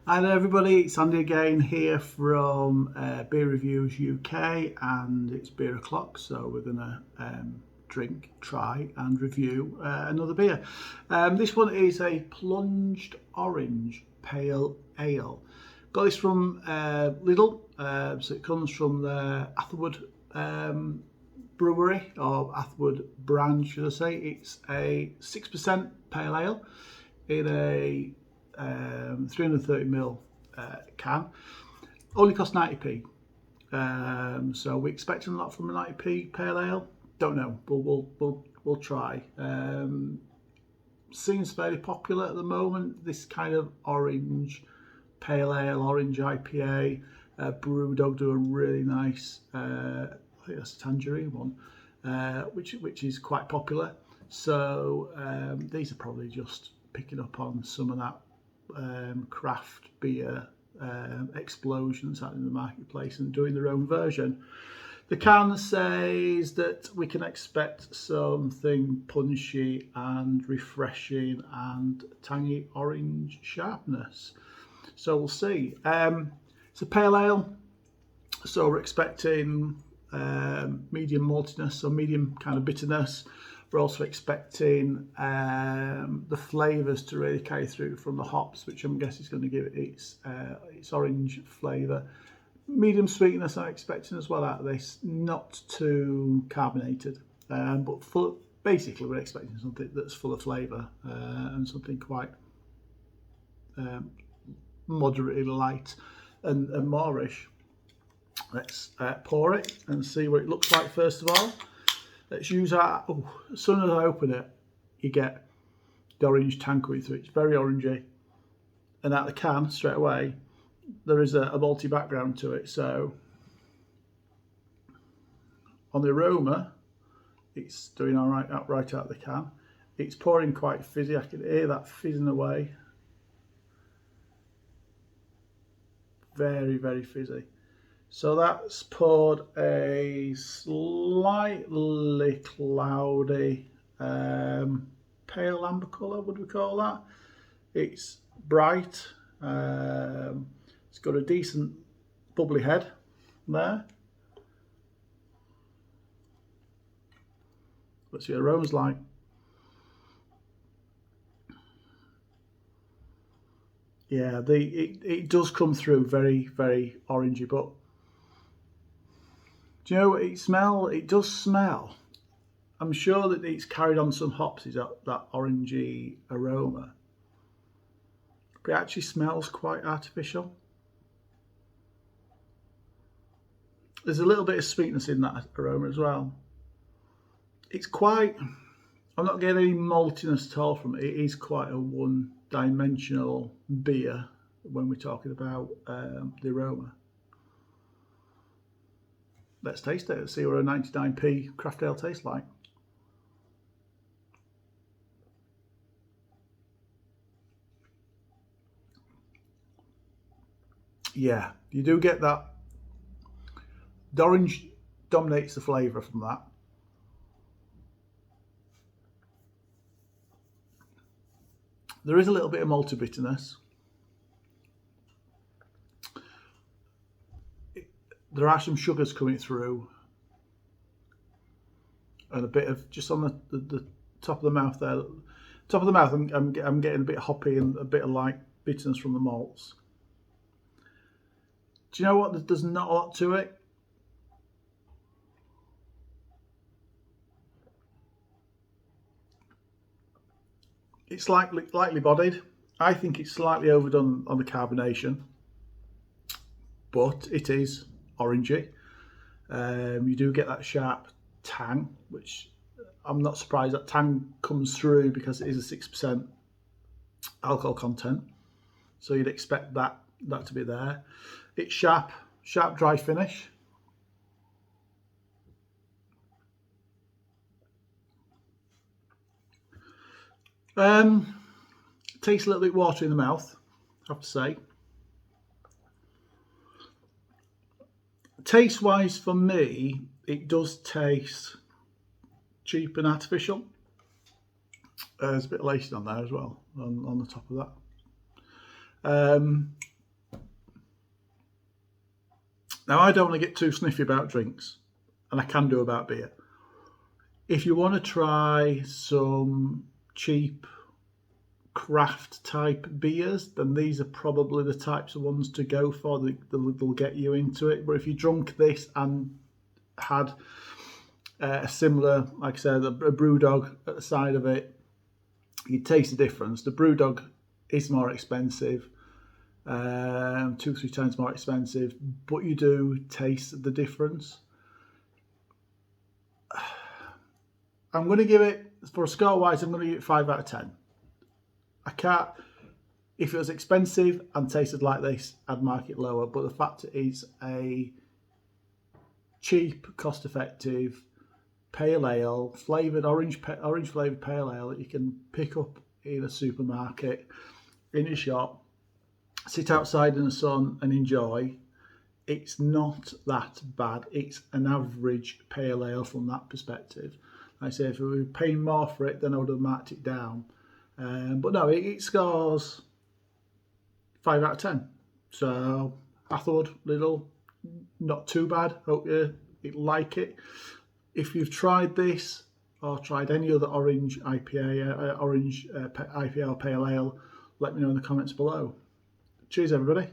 Hi there everybody, it's Andy again here from Beer Reviews UK, and it's beer o'clock, so we're going to drink, try and review another beer. This one is a Plunged Orange Pale Ale. Got this from Lidl, so it comes from the Hatherwood brewery, or Hatherwood brand should I say. It's a 6% pale ale in a 330ml can. Only cost 90p. So we're expecting a lot from a 90p pale ale. Don't know, but we'll try. Seems fairly popular at the moment. This kind of orange pale ale, orange IPA. Brewdog do a really nice. I think that's a tangerine one, which is quite popular. So these are probably just picking up on some of that craft beer explosions out in the marketplace and doing their own version. The can says that we can expect something punchy and refreshing and tangy orange sharpness. So we'll see. It's a pale ale, so we're expecting medium maltiness or medium kind of bitterness. We're also expecting the flavours to really carry through from the hops, which I'm guessing is going to give it its orange flavour. Medium sweetness I'm expecting as well out of this, not too carbonated, but basically we're expecting something that's full of flavour and something quite moderately light and moreish. Let's pour it and see what it looks like first of all. Let's use our, as soon as I open it, you get the orange tang coming through. It's very orangey. And out the can, straight away, there is a malty background to it. So on the aroma, it's doing all right out the can. It's pouring quite fizzy. I can hear that fizzing away. Very, very fizzy. So that's poured a slightly cloudy pale amber colour, would we call that? It's bright. It's got a decent bubbly head there. Let's see what the aroma's like. Yeah, it does come through very, very orangey, but do you know what it smells? It does smell. I'm sure that it's carried on some hops, is that orangey aroma. But it actually smells quite artificial. There's a little bit of sweetness in that aroma as well. It's quite, I'm not getting any maltiness at all from it. It is quite a one-dimensional beer when we're talking about the aroma. Let's taste it and see what a 99p craft ale tastes like. Yeah, you do get that. The orange dominates the flavour from that. There is a little bit of malty bitterness. There are some sugars coming through, and a bit of just on the top of the mouth there. Top of the mouth, I'm getting a bit hoppy and a bit of light bitterness from the malts. Do you know what? There's not a lot to it. It's lightly bodied. I think it's slightly overdone on the carbonation, but it is orangey. You do get that sharp tang, which I'm not surprised that tang comes through because it is a 6% alcohol content. So you'd expect that to be there. It's sharp, dry finish. Tastes a little bit watery in the mouth, I have to say. Taste wise, for me, it does taste cheap and artificial. There's a bit of lacing on there as well, on the top of that. Now, I don't want to get too sniffy about drinks, and I can do about beer. If you want to try some cheap craft type beers, then these are probably the types of ones to go for. They'll get you into it. But if you drunk this and had a similar, like I said, a Brewdog at the side of it, you taste the difference. The Brewdog is more expensive, 2-3 times more expensive, but you do taste the difference. I'm going to give it, for a score wise, I'm going to give it 5 out of 10. I can't, if it was expensive and tasted like this, I'd mark it lower. But the fact it is a cheap, cost-effective pale ale, flavoured orange flavoured pale ale that you can pick up in a supermarket, in a shop, sit outside in the sun and enjoy. It's not that bad. It's an average pale ale from that perspective. Like I say, if we were paying more for it, then I would have marked it down. But no, it scores 5 out of 10. So, Hatherwood, Lidl, not too bad. Hope you like it. If you've tried this or tried any other orange IPA, IPA or pale ale, let me know in the comments below. Cheers, everybody.